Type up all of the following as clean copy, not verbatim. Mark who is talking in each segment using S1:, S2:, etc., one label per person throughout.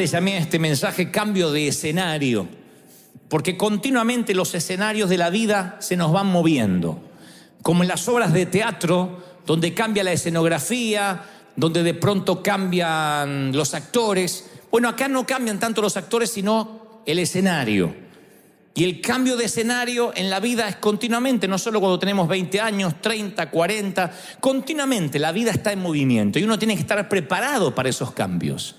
S1: le llamé a este mensaje cambio de escenario, porque continuamente los escenarios de la vida se nos van moviendo, como en las obras de teatro, donde cambia la escenografía, donde de pronto cambian los actores. Bueno, acá no cambian tanto los actores, sino el escenario. Y el cambio de escenario en la vida es continuamente, no solo cuando tenemos 20 años, 30, 40, continuamente la vida está en movimiento y uno tiene que estar preparado para esos cambios,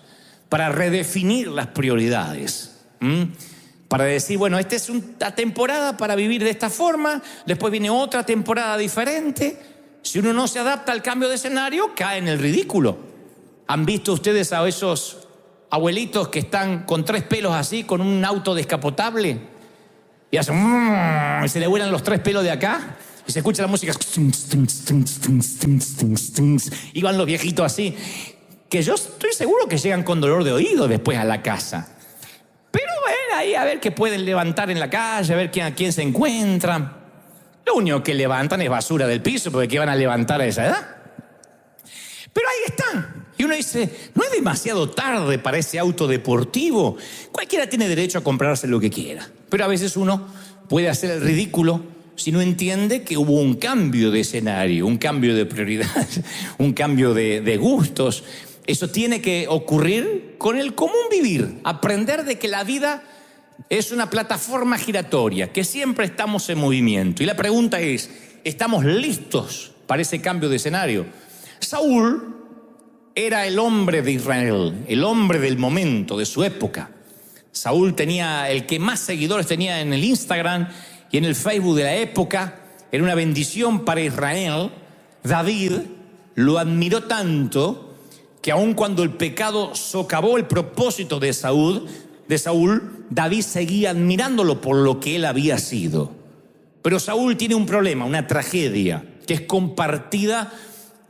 S1: para redefinir las prioridades. Para decir, bueno, esta es una temporada para vivir de esta forma, después viene otra temporada diferente. Si uno no se adapta al cambio de escenario, cae en el ridículo. ¿Han visto ustedes a esos abuelitos que están con 3 pelos así, con un auto descapotable? Y hacen, y se le vuelan los 3 pelos de acá, y se escucha la música, y van los viejitos así, que yo estoy seguro que llegan con dolor de oído después a la casa. Pero ven ahí a ver qué pueden levantar en la calle, a ver a quién se encuentran. Lo único que levantan es basura del piso, porque ¿qué van a levantar a esa edad? Pero ahí están. Y uno dice, ¿no es demasiado tarde para ese auto deportivo? Cualquiera tiene derecho a comprarse lo que quiera. Pero a veces uno puede hacer el ridículo si no entiende que hubo un cambio de escenario, un cambio de prioridades, un cambio de gustos. Eso tiene que ocurrir con el común vivir. Aprender de que la vida es una plataforma giratoria, que siempre estamos en movimiento. Y la pregunta es, ¿estamos listos para ese cambio de escenario? Saúl era el hombre de Israel, el hombre del momento, de su época. Saúl tenía el que más seguidores tenía en el Instagram y en el Facebook de la época. Era una bendición para Israel. David lo admiró tanto que aun cuando el pecado socavó el propósito de Saúl, David seguía admirándolo por lo que él había sido. Pero Saúl tiene un problema, una tragedia, que es compartida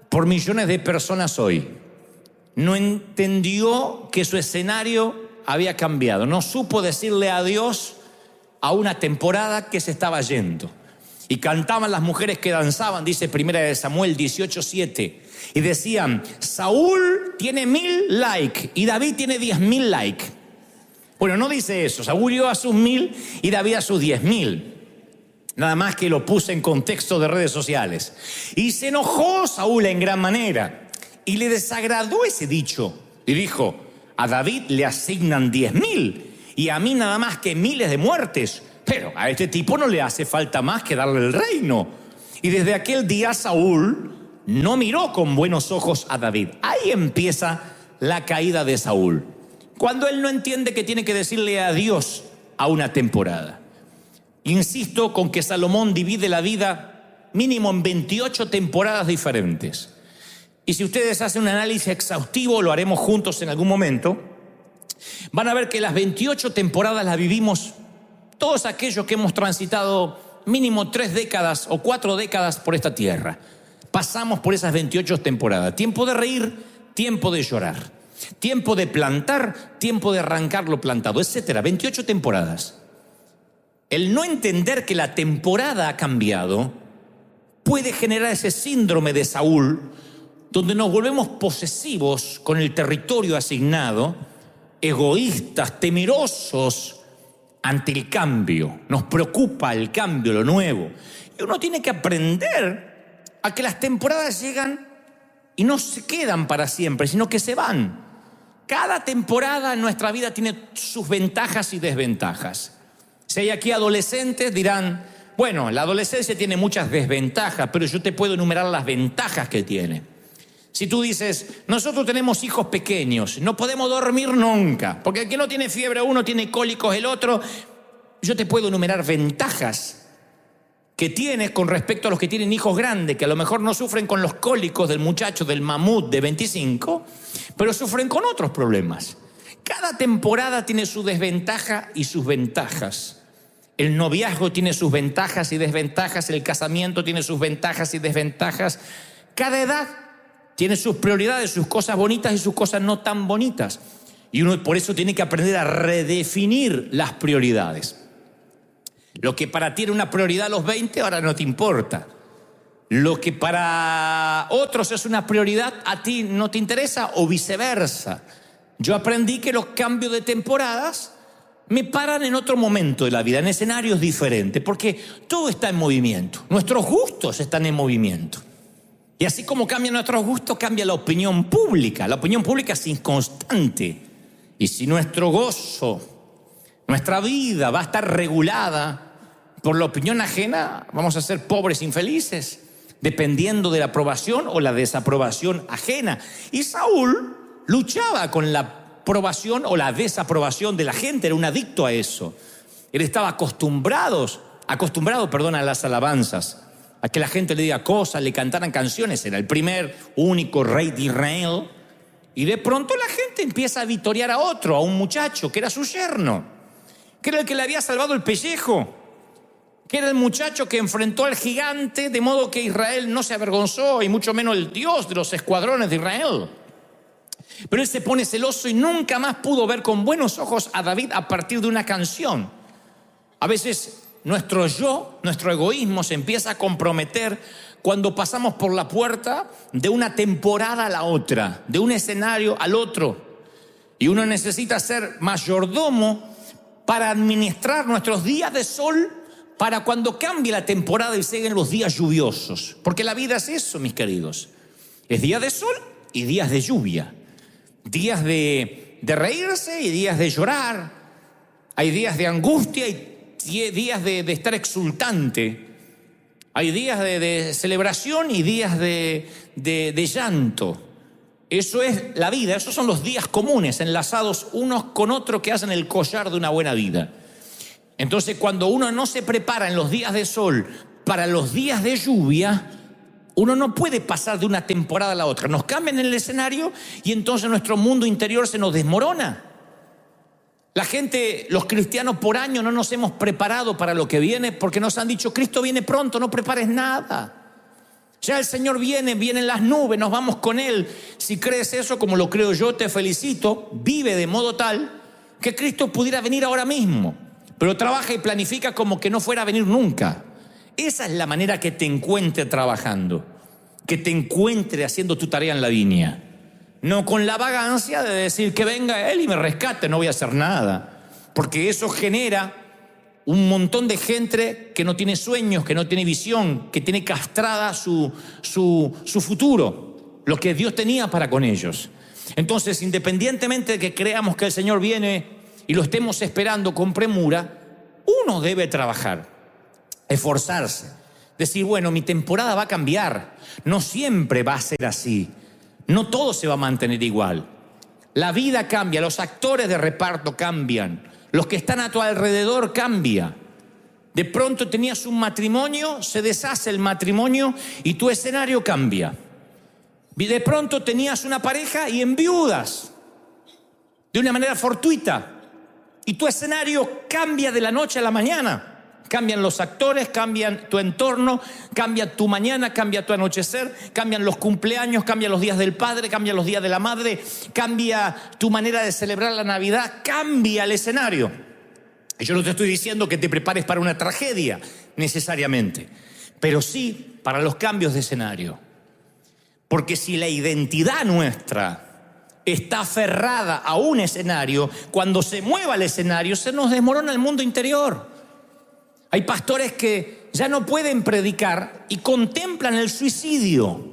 S1: por millones de personas hoy. No entendió que su escenario había cambiado. No supo decirle adiós a una temporada que se estaba yendo. Y cantaban las mujeres que danzaban, dice 1 Samuel 18:7. Y decían, Saúl tiene 1000 likes y David tiene 10.000 likes. Bueno, no dice eso. Saúl dio a sus 1000 y David a sus 10.000. Nada más que lo puse en contexto de redes sociales. Y se enojó Saúl en gran manera. Y le desagradó ese dicho. Y dijo, a David le asignan 10.000 y a mí nada más que miles de muertes. Pero a este tipo no le hace falta más que darle el reino. Y desde aquel día Saúl no miró con buenos ojos a David. Ahí empieza la caída de Saúl. Cuando él no entiende que tiene que decirle adiós a una temporada. Insisto con que Salomón divide la vida mínimo en 28 temporadas diferentes. Y si ustedes hacen un análisis exhaustivo, lo haremos juntos en algún momento, van a ver que las 28 temporadas las vivimos todos aquellos que hemos transitado mínimo 3 décadas o 4 décadas por esta tierra. Pasamos por esas 28 temporadas. Tiempo de reír, tiempo de llorar. Tiempo de plantar, tiempo de arrancar lo plantado, etcétera. 28 temporadas. El no entender que la temporada ha cambiado puede generar ese síndrome de Saúl, donde nos volvemos posesivos con el territorio asignado, egoístas, temerosos ante el cambio. Nos preocupa el cambio, lo nuevo. Y uno tiene que aprender a que las temporadas llegan y no se quedan para siempre, sino que se van. Cada temporada en nuestra vida tiene sus ventajas y desventajas. Si hay aquí adolescentes, dirán, bueno, la adolescencia tiene muchas desventajas, pero yo te puedo enumerar las ventajas que tiene. Si tú dices, nosotros tenemos hijos pequeños, no podemos dormir nunca, porque el que no tiene fiebre uno tiene cólicos el otro, yo te puedo enumerar ventajas que tienes con respecto a los que tienen hijos grandes, que a lo mejor no sufren con los cólicos del muchacho del mamut de 25, pero sufren con otros problemas. Cada temporada tiene su desventaja y sus ventajas. El noviazgo tiene sus ventajas y desventajas, el casamiento tiene sus ventajas y desventajas. Cada edad tiene sus prioridades, sus cosas bonitas y sus cosas no tan bonitas. Y uno por eso tiene que aprender a redefinir las prioridades. Lo que para ti era una prioridad a los 20, ahora no te importa. Lo que para otros es una prioridad, a ti no te interesa o viceversa. Yo aprendí que los cambios de temporadas me paran en otro momento de la vida, en escenarios diferentes, porque todo está en movimiento. Nuestros gustos están en movimiento. Y así como cambian nuestros gustos, cambia la opinión pública. La opinión pública es inconstante. Y si nuestro gozo, nuestra vida va a estar regulada por la opinión ajena, vamos a ser pobres infelices, dependiendo de la aprobación o la desaprobación ajena. Y Saúl luchaba con la aprobación o la desaprobación de la gente, era un adicto a eso. Él estaba acostumbrado, a las alabanzas, a que la gente le diga cosas, le cantaran canciones. Era el primer, único rey de Israel. Y de pronto la gente empieza a vitorear a otro, a un muchacho que era su yerno, que era el que le había salvado el pellejo, que era el muchacho que enfrentó al gigante, de modo que Israel no se avergonzó, y mucho menos el Dios de los escuadrones de Israel. Pero él se pone celoso y nunca más pudo ver con buenos ojos a David a partir de una canción. A veces nuestro yo, nuestro egoísmo se empieza a comprometer cuando pasamos por la puerta de una temporada a la otra, de un escenario al otro. Y uno necesita ser mayordomo para administrar nuestros días de sol para cuando cambie la temporada y lleguen los días lluviosos. Porque la vida es eso, mis queridos. Es días de sol y días de lluvia. Días de reírse y días de llorar. Hay días de angustia y días de estar exultante. Hay días de celebración y días de llanto. Eso es la vida, esos son los días comunes, enlazados unos con otros que hacen el collar de una buena vida. Entonces, cuando uno no se prepara en los días de sol para los días de lluvia, uno no puede pasar de una temporada a la otra. Nos cambian el escenario y entonces nuestro mundo interior se nos desmorona. La gente, los cristianos por año no nos hemos preparado para lo que viene porque nos han dicho, Cristo viene pronto, no prepares nada. Ya el Señor viene en las nubes, nos vamos con Él. Si crees eso, como lo creo yo, te felicito. Vive de modo tal que Cristo pudiera venir ahora mismo. Pero trabaja y planifica como que no fuera a venir nunca. Esa es la manera que te encuentre trabajando, que te encuentre haciendo tu tarea en la viña. No con la vagancia de decir que venga Él y me rescate, no voy a hacer nada. Porque eso genera un montón de gente que no tiene sueños, que no tiene visión, que tiene castrada su futuro, lo que Dios tenía para con ellos. Entonces, independientemente de que creamos que el Señor viene y lo estemos esperando con premura, uno debe trabajar, esforzarse, decir, bueno, mi temporada va a cambiar, no siempre va a ser así, no todo se va a mantener igual. La vida cambia, los actores de reparto cambian, los que están a tu alrededor cambian. De pronto tenías un matrimonio, se deshace el matrimonio y tu escenario cambia. Y de pronto tenías una pareja y enviudas de una manera fortuita. Y tu escenario cambia de la noche a la mañana. Cambian los actores, cambian tu entorno, cambia tu mañana, cambia tu anochecer, cambian los cumpleaños, cambian los días del padre, cambian los días de la madre, cambia tu manera de celebrar la Navidad, cambia el escenario. Y yo no te estoy diciendo que te prepares para una tragedia necesariamente, pero sí para los cambios de escenario. Porque si la identidad nuestra está aferrada a un escenario, cuando se mueva el escenario se nos desmorona el mundo interior. Hay pastores que ya no pueden predicar y contemplan el suicidio.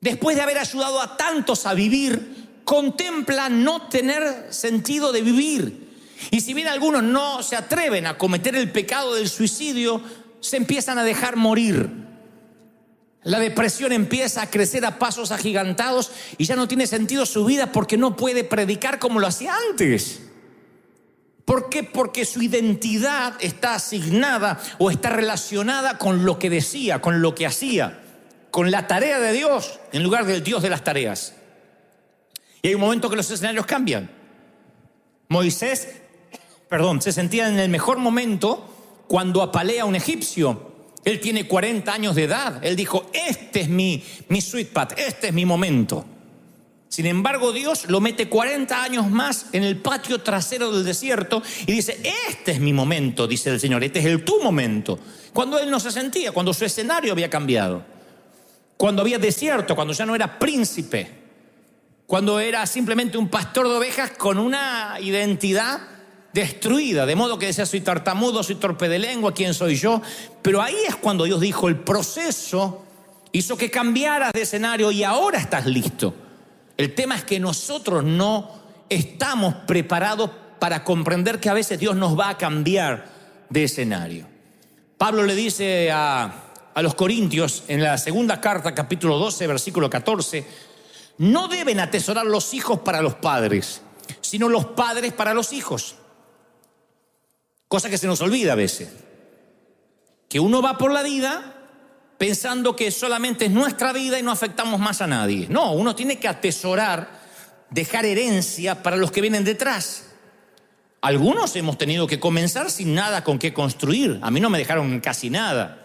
S1: Después de haber ayudado a tantos a vivir, contemplan no tener sentido de vivir. Y si bien algunos no se atreven a cometer el pecado del suicidio, se empiezan a dejar morir. La depresión empieza a crecer a pasos agigantados y ya no tiene sentido su vida porque no puede predicar como lo hacía antes. ¿Por qué? Porque su identidad está asignada o está relacionada con lo que decía, con lo que hacía, con la tarea de Dios en lugar del Dios de las tareas. Y hay un momento que los escenarios cambian. Moisés, se sentía en el mejor momento cuando apalea a un egipcio. Él tiene 40 años de edad. Él dijo, este es mi sweet spot, este es mi momento. Sin embargo, Dios lo mete 40 años más en el patio trasero del desierto y dice, este es mi momento, dice el Señor, este es tu momento. Cuando él no se sentía, cuando su escenario había cambiado, cuando había desierto, cuando ya no era príncipe. cuando era simplemente un pastor de ovejas con una identidad destruida, de modo que decía: soy tartamudo, soy torpe de lengua, ¿quién soy yo? Pero ahí es cuando Dios dijo: el proceso hizo que cambiaras de escenario y ahora estás listo. El tema es que nosotros no estamos preparados para comprender que a veces Dios nos va a cambiar de escenario. Pablo le dice a los Corintios en la segunda carta, capítulo 12, versículo 14: no deben atesorar los hijos para los padres, sino los padres para los hijos. Cosa que se nos olvida a veces, que uno va por la vida pensando que solamente es nuestra vida y no afectamos más a nadie. No, uno tiene que atesorar, dejar herencia para los que vienen detrás. Algunos hemos tenido que comenzar sin nada con qué construir. A mí no me dejaron casi nada,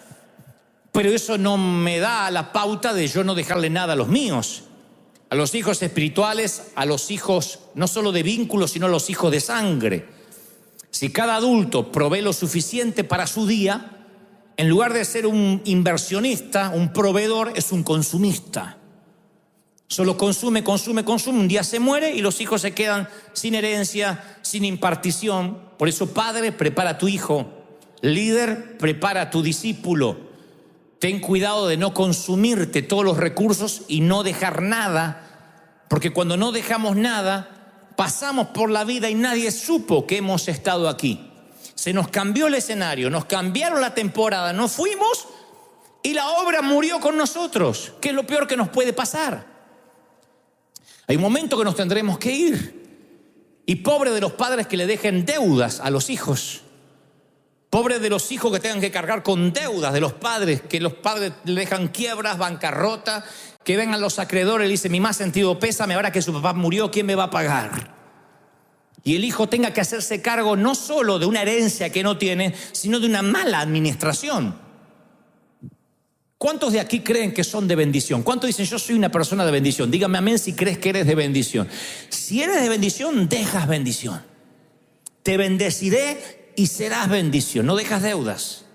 S1: pero eso no me da la pauta de yo no dejarle nada a los míos, a los hijos espirituales, a los hijos no solo de vínculos, sino a los hijos de sangre. Si cada adulto provee lo suficiente para su día, en lugar de ser un inversionista, un proveedor, es un consumista. Solo consume, un día se muere y los hijos se quedan sin herencia, sin impartición. Por eso, padre, prepara a tu hijo. Líder, prepara a tu discípulo. Ten cuidado de no consumirte todos los recursos y no dejar nada, porque cuando no dejamos nada, pasamos por la vida y nadie supo que hemos estado aquí. Se nos cambió el escenario, nos cambiaron la temporada, nos fuimos y la obra murió con nosotros, que es lo peor que nos puede pasar. Hay un momento que nos tendremos que ir. Y pobre de los padres que le dejen deudas a los hijos. Pobre de los hijos que tengan que cargar con deudas de los padres, que los padres le dejan quiebras, bancarrota, que vengan los acreedores y le dicen: mi más sentido pésame, ahora que su papá murió, ¿quién me va a pagar? Y el hijo tenga que hacerse cargo no solo de una herencia que no tiene, sino de una mala administración. ¿Cuántos de aquí creen que son de bendición? ¿Cuántos dicen: yo soy una persona de bendición? Dígame amén si crees que eres de bendición. Si eres de bendición, dejas bendición. Te bendeciré y serás bendición. No dejas deudas.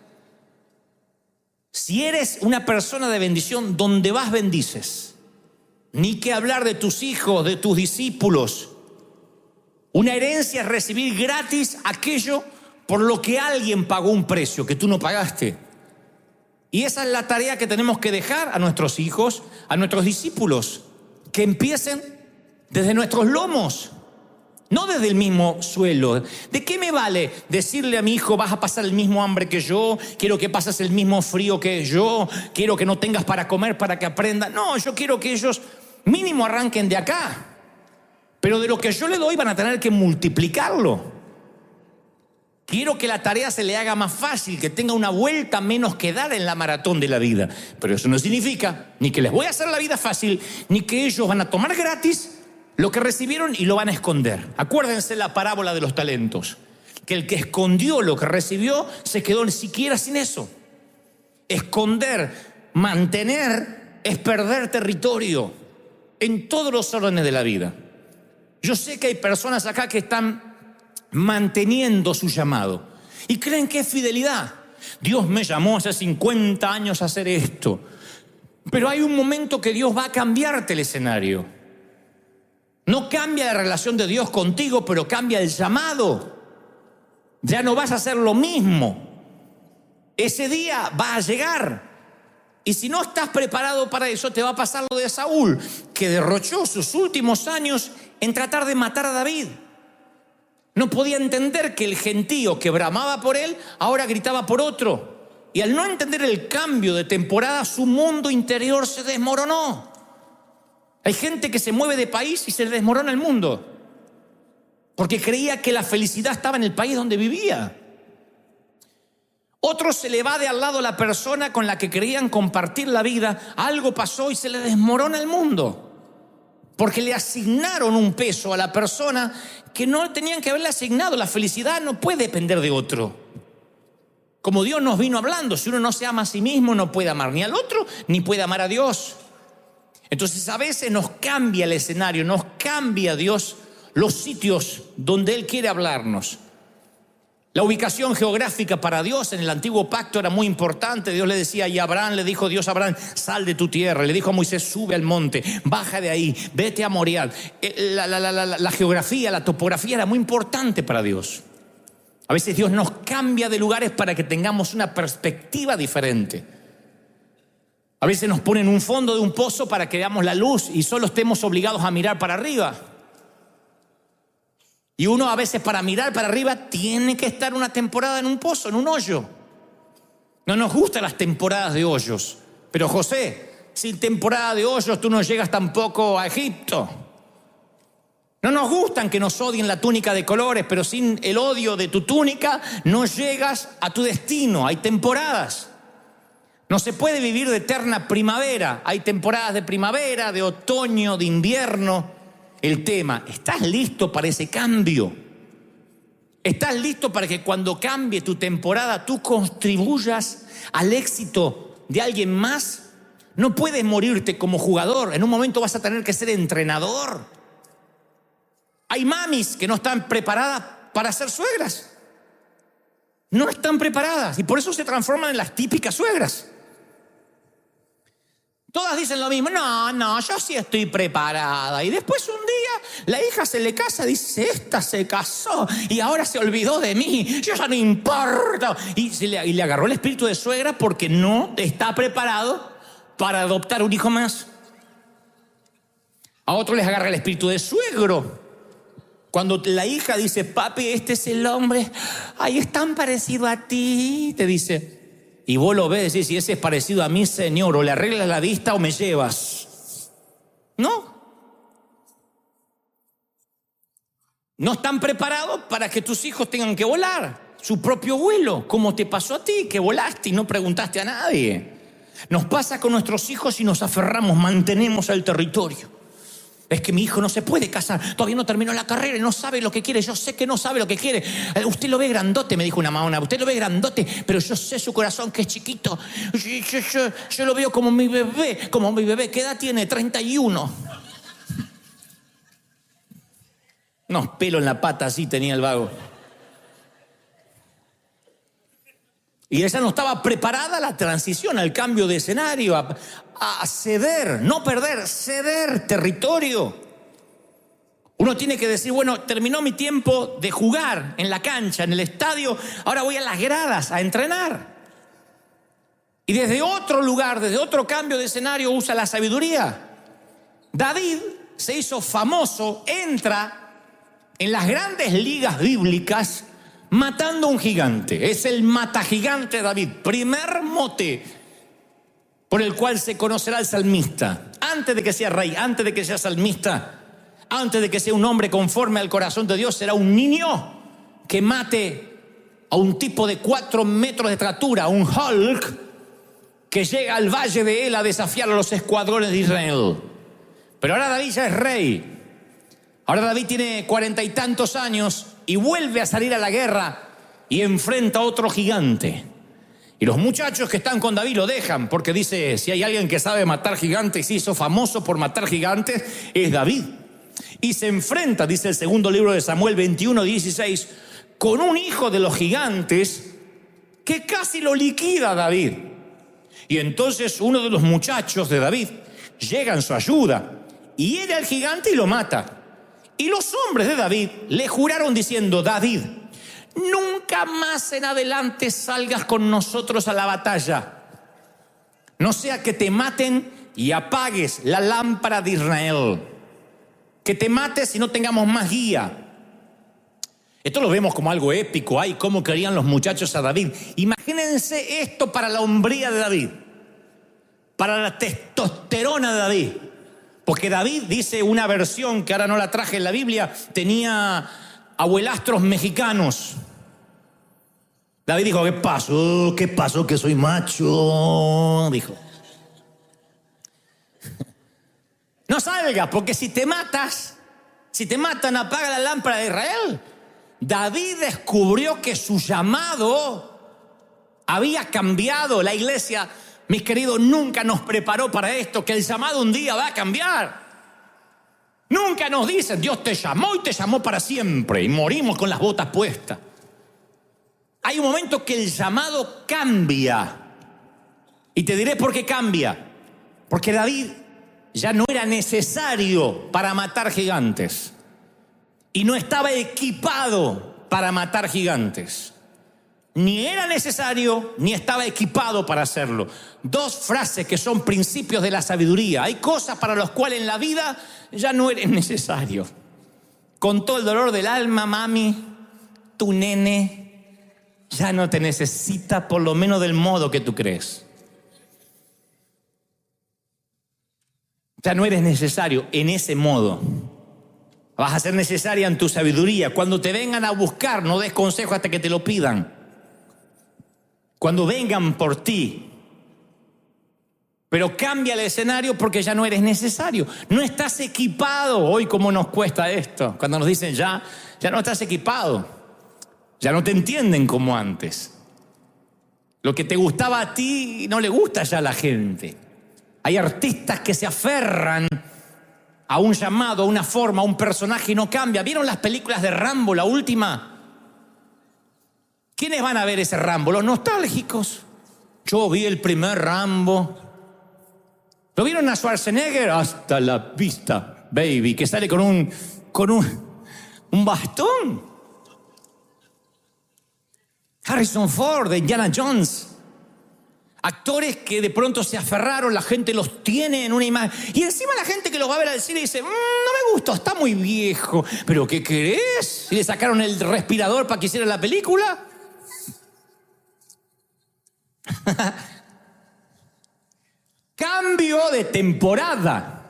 S1: Si eres una persona de bendición, donde vas bendices. Ni que hablar de tus hijos, de tus discípulos. Una herencia es recibir gratis aquello por lo que alguien pagó un precio que tú no pagaste. Y esa es la tarea que tenemos que dejar a nuestros hijos, a nuestros discípulos, que empiecen desde nuestros lomos, no desde el mismo suelo. ¿De qué me vale decirle a mi hijo: vas a pasar el mismo hambre que yo, quiero que pases el mismo frío que yo, quiero que no tengas para comer para que aprenda? No, yo quiero que ellos mínimo arranquen de acá. Pero de lo que yo le doy van a tener que multiplicarlo. Quiero que la tarea se le haga más fácil, que tenga una vuelta menos que dar en la maratón de la vida. Pero eso no significa ni que les voy a hacer la vida fácil, ni que ellos van a tomar gratis lo que recibieron y lo van a esconder. Acuérdense la parábola de los talentos, que el que escondió lo que recibió se quedó ni siquiera sin eso. Esconder, mantener, es perder territorio en todos los órdenes de la vida. Yo sé que hay personas acá que están manteniendo su llamado y creen que es fidelidad. Dios me llamó hace 50 años a hacer esto. Pero hay un momento que Dios va a cambiarte el escenario. No cambia la relación de Dios contigo, pero cambia el llamado. Ya no vas a hacer lo mismo. Ese día va a llegar. Y si no estás preparado para eso, te va a pasar lo de Saúl, que derrochó sus últimos años en tratar de matar a David. No podía entender que el gentío que bramaba por él, ahora gritaba por otro. Y al no entender el cambio de temporada, su mundo interior se desmoronó. Hay gente que se mueve de país y se le desmorona el mundo, porque creía que la felicidad estaba en el país donde vivía. Otro se le va de al lado a la persona con la que creían compartir la vida. Algo pasó y se le desmorona el mundo, porque le asignaron un peso a la persona que no tenían que haberle asignado. La felicidad no puede depender de otro. Como Dios nos vino hablando, si uno no se ama a sí mismo, no puede amar ni al otro, ni puede amar a Dios. Entonces a veces nos cambia el escenario, nos cambia Dios los sitios donde Él quiere hablarnos. La ubicación geográfica para Dios en el antiguo pacto era muy importante. Dios le decía, y Abraham le dijo, Dios a Abraham, sal de tu tierra. Le dijo a Moisés, sube al monte, baja de ahí, vete a Moriah. La geografía, la topografía era muy importante para Dios. A veces Dios nos cambia de lugares para que tengamos una perspectiva diferente. A veces nos pone en un fondo de un pozo para que veamos la luz y solo estemos obligados a mirar para arriba. Y uno a veces para mirar para arriba tiene que estar una temporada en un pozo, en un hoyo. No nos gustan las temporadas de hoyos. Pero José, sin temporada de hoyos tú no llegas tampoco a Egipto. No nos gustan que nos odien la túnica de colores, pero sin el odio de tu túnica no llegas a tu destino. Hay temporadas. No se puede vivir de eterna primavera. Hay temporadas de primavera, de otoño, de invierno. El tema, ¿estás listo para ese cambio? ¿Estás listo para que cuando cambie tu temporada tú contribuyas al éxito de alguien más? No puedes morirte como jugador. En un momento vas a tener que ser entrenador. Hay mamis que no están preparadas para ser suegras. No están preparadas y por eso se transforman en las típicas suegras. Todas dicen lo mismo, no, yo sí estoy preparada. Y después un día la hija se le casa, dice, esta se casó y ahora se olvidó de mí, yo ya no importa. Y le agarró el espíritu de suegra porque no está preparado para adoptar un hijo más. A otros les agarra el espíritu de suegro. Cuando la hija dice, papi, este es el hombre, ay, es tan parecido a ti, te dice. Y vos lo ves y decís, si ese es parecido a mí, Señor, o le arreglas la vista o me llevas. No. No están preparados para que tus hijos tengan que volar su propio vuelo, como te pasó a ti, que volaste y no preguntaste a nadie. Nos pasa con nuestros hijos y nos aferramos, mantenemos el territorio. Es que mi hijo no se puede casar, todavía no terminó la carrera y no sabe lo que quiere. Yo sé que no sabe lo que quiere. Usted lo ve grandote, me dijo una mamá, usted lo ve grandote, pero yo sé su corazón que es chiquito. Yo lo veo como mi bebé. ¿Qué edad tiene? 31. Unos pelos en la pata así tenía el vago. Y ella no estaba preparada a la transición, al cambio de escenario, a ceder, no perder, ceder territorio. Uno tiene que decir, bueno, terminó mi tiempo de jugar en la cancha, en el estadio, ahora voy a las gradas a entrenar. Y desde otro lugar, desde otro cambio de escenario, usa la sabiduría. David se hizo famoso, entra en las grandes ligas bíblicas matando a un gigante. Es el matagigante David, primer mote por el cual se conocerá el salmista. Antes de que sea rey, antes de que sea salmista, antes de que sea un hombre conforme al corazón de Dios, será un niño que mate a un tipo de 4 metros de estatura, un Hulk, que llega al valle de él a desafiar a los escuadrones de Israel. Pero ahora David ya es rey. Ahora David tiene 40 y tantos años y vuelve a salir a la guerra y enfrenta a otro gigante. Y los muchachos que están con David lo dejan porque dice, si hay alguien que sabe matar gigantes y se hizo famoso por matar gigantes, es David. Y se enfrenta, dice el segundo libro de Samuel 21:16, con un hijo de los gigantes que casi lo liquida a David. Y entonces uno de los muchachos de David llega en su ayuda y hiere al gigante y lo mata. Y los hombres de David le juraron diciendo, David, nunca más en adelante salgas con nosotros a la batalla. No sea que te maten y apagues la lámpara de Israel. Que te mates y no tengamos más guía. Esto lo vemos como algo épico. Ay, cómo querían los muchachos a David. Imagínense esto para la hombría de David. Para la testosterona de David. Porque David, dice una versión que ahora no la traje en la Biblia, tenía abuelastros mexicanos. David dijo, ¿qué pasó? ¿Qué pasó? Que soy macho, dijo. No salgas, porque si te matan, apaga la lámpara de Israel. David descubrió que su llamado había cambiado. La iglesia, mis queridos, nunca nos preparó para esto, que el llamado un día va a cambiar. Nunca nos dicen, Dios te llamó y te llamó para siempre, y morimos con las botas puestas. hay un momento que el llamado cambia. Y te diré por qué cambia. Porque David ya no era necesario para matar gigantes. Y no estaba equipado para matar gigantes. Ni era necesario, ni estaba equipado para hacerlo. Dos frases que son principios de la sabiduría. Hay cosas para las cuales en la vida ya no eres necesario. Con todo el dolor del alma, mami, tu nene ya no te necesita, por lo menos del modo que tú crees. Ya no eres necesario en ese modo. Vas a ser necesaria en tu sabiduría. Cuando te vengan a buscar, no des consejo hasta que te lo pidan. Cuando vengan por ti. Pero cambia el escenario porque ya no eres necesario. No estás equipado. Hoy cómo nos cuesta esto. Cuando nos dicen ya no estás equipado. Ya no te entienden como antes. Lo que te gustaba a ti no le gusta ya a la gente. Hay artistas que se aferran a un llamado, a una forma, a un personaje y no cambia. ¿Vieron las películas de Rambo, la última? ¿Quiénes van a ver ese Rambo? Los nostálgicos. Yo vi el primer Rambo. ¿Lo vieron a Schwarzenegger? Hasta la vista, baby, que sale con un bastón. Harrison Ford, de Indiana Jones. Actores que de pronto se aferraron, la gente los tiene en una imagen. Y encima la gente que los va a ver al cine dice, no me gustó, está muy viejo. ¿Pero qué querés? ¿Y le sacaron el respirador para que hiciera la película? Cambio de temporada.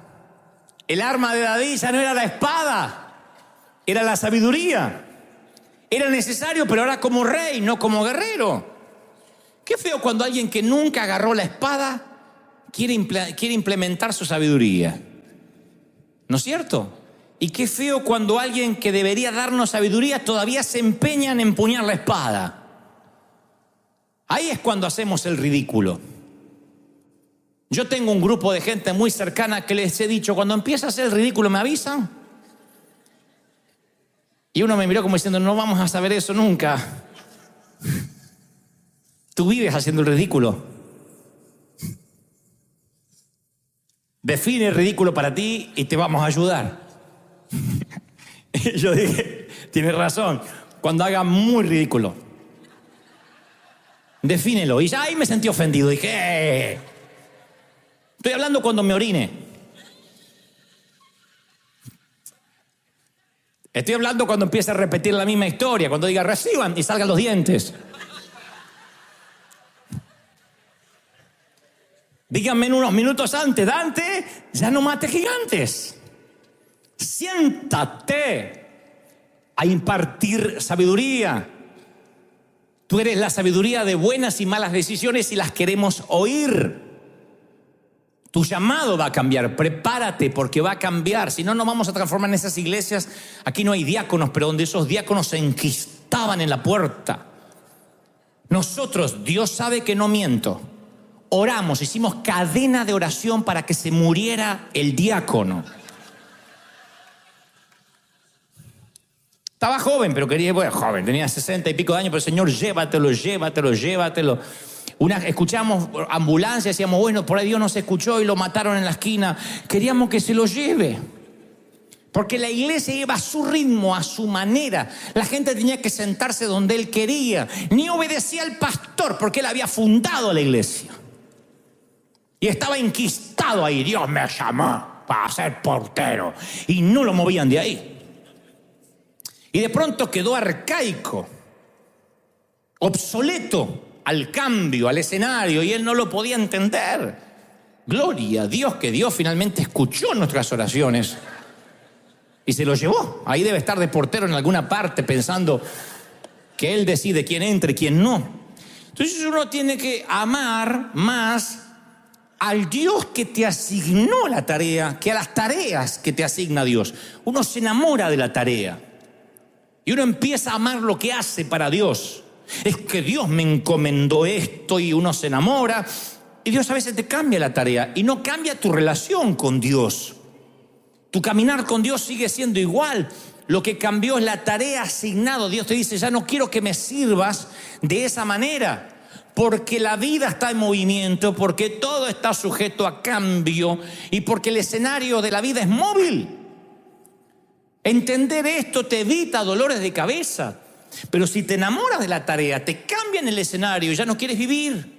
S1: El arma de David ya no era la espada, era la sabiduría. Era necesario, pero ahora como rey, no como guerrero. Qué feo cuando alguien que nunca agarró la espada quiere implementar su sabiduría. ¿No es cierto? Y qué feo cuando alguien que debería darnos sabiduría todavía se empeña en empuñar la espada. Ahí es cuando hacemos el ridículo. Yo tengo un grupo de gente muy cercana que les he dicho, cuando empieza a hacer el ridículo, ¿me avisan? Y uno me miró como diciendo, no vamos a saber eso nunca. Tú vives haciendo el ridículo. Define el ridículo para ti y te vamos a ayudar. Yo dije, tienes razón, cuando haga muy ridículo. Defínelo. Y ya ahí me sentí ofendido. Dije, estoy hablando cuando me orine. Estoy hablando cuando empiece a repetir la misma historia, cuando diga reciban y salgan los dientes. Díganme en unos minutos antes, Dante, ya no mate gigantes. Siéntate a impartir sabiduría. Tú eres la sabiduría de buenas y malas decisiones y las queremos oír. Tu llamado va a cambiar, prepárate porque va a cambiar. Si no, nos vamos a transformar en esas iglesias. Aquí no hay diáconos, pero donde esos diáconos se enquistaban en la puerta. Nosotros, Dios sabe que no miento, oramos, hicimos cadena de oración para que se muriera el diácono. Estaba joven, pero joven, tenía 60 y pico de años, pero Señor, llévatelo. Escuchamos ambulancia, decíamos, bueno, por ahí Dios nos escuchó y lo mataron en la esquina. Queríamos que se lo lleve. Porque la iglesia iba a su ritmo, a su manera. La gente tenía que sentarse donde él quería. Ni obedecía al pastor porque él había fundado la iglesia. Y estaba enquistado ahí. Dios me llamó para ser portero. Y no lo movían de ahí. Y de pronto quedó arcaico, obsoleto al cambio, al escenario, y él no lo podía entender. Gloria a Dios que Dios finalmente escuchó nuestras oraciones y se lo llevó. Ahí debe estar de portero en alguna parte pensando que él decide quién entra y quién no. Entonces uno tiene que amar más al Dios que te asignó la tarea que a las tareas que te asigna Dios. Uno se enamora de la tarea. Y uno empieza a amar lo que hace para Dios. Es que Dios me encomendó esto y uno se enamora. Y Dios a veces te cambia la tarea y no cambia tu relación con Dios. Tu caminar con Dios sigue siendo igual. Lo que cambió es la tarea asignada. Dios te dice, ya no quiero que me sirvas de esa manera, porque la vida está en movimiento, porque todo está sujeto a cambio y porque el escenario de la vida es móvil. Entender esto te evita dolores de cabeza. Pero si te enamoras de la tarea, te cambian el escenario y ya no quieres vivir.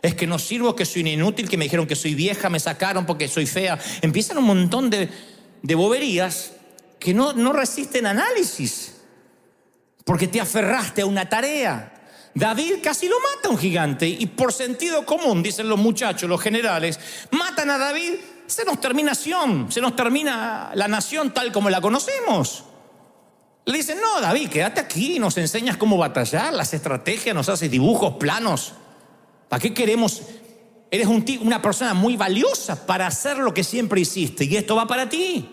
S1: Es que no sirvo, que soy inútil, que me dijeron que soy vieja, me sacaron porque soy fea. Empiezan un montón de boberías que no resisten análisis, porque te aferraste a una tarea. David casi lo mata a un gigante y por sentido común, dicen los muchachos, los generales, matan a David, se nos termina la nación tal como la conocemos. Le dicen, no, David, quédate aquí, nos enseñas cómo batallar, las estrategias, nos haces dibujos, planos. ¿Para qué queremos? Eres una persona muy valiosa para hacer lo que siempre hiciste y esto va para ti.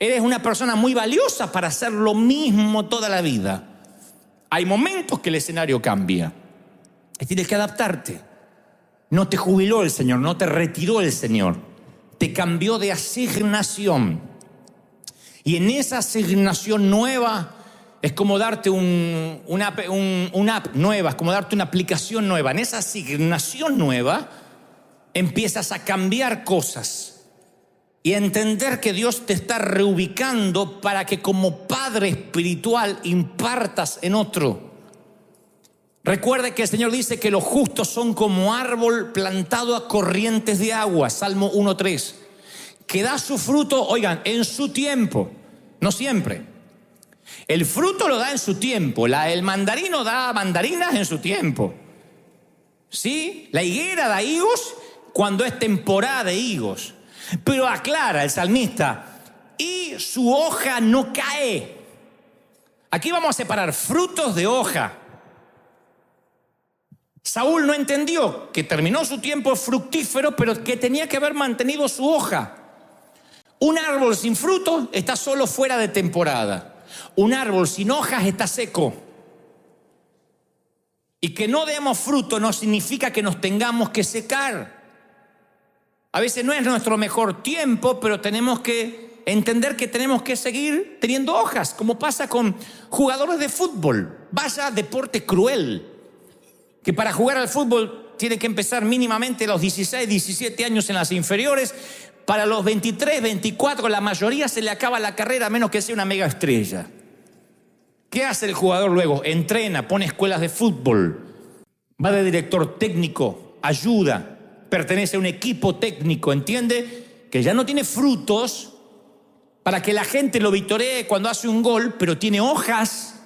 S1: Eres una persona muy valiosa para hacer lo mismo toda la vida. Hay momentos que el escenario cambia y tienes que adaptarte. No te jubiló el Señor, no te retiró el Señor, te cambió de asignación. Y en esa asignación nueva es como darte una app nueva, es como darte una aplicación nueva. En esa asignación nueva empiezas a cambiar cosas y a entender que Dios te está reubicando para que como padre espiritual impartas en otro. Recuerde que el Señor dice que los justos son como árbol plantado a corrientes de agua, Salmo 1:3, que da su fruto, oigan, en su tiempo, no siempre. El fruto lo da en su tiempo. El mandarino da mandarinas en su tiempo. ¿Sí? La higuera da higos cuando es temporada de higos. Pero aclara el salmista, y su hoja no cae. Aquí vamos a separar frutos de hoja. Saúl no entendió que terminó su tiempo fructífero, pero que tenía que haber mantenido su hoja. Un árbol sin fruto está solo fuera de temporada. Un árbol sin hojas está seco. Y que no demos fruto no significa que nos tengamos que secar. A veces no es nuestro mejor tiempo, pero tenemos que entender que tenemos que seguir teniendo hojas, como pasa con jugadores de fútbol. Vaya deporte cruel, que para jugar al fútbol tiene que empezar mínimamente a los 16, 17 años en las inferiores. Para los 23, 24, la mayoría se le acaba la carrera a menos que sea una mega estrella. ¿Qué hace el jugador luego? Entrena, pone escuelas de fútbol, va de director técnico, ayuda, pertenece a un equipo técnico, entiende que ya no tiene frutos para que la gente lo vitoree cuando hace un gol, pero tiene hojas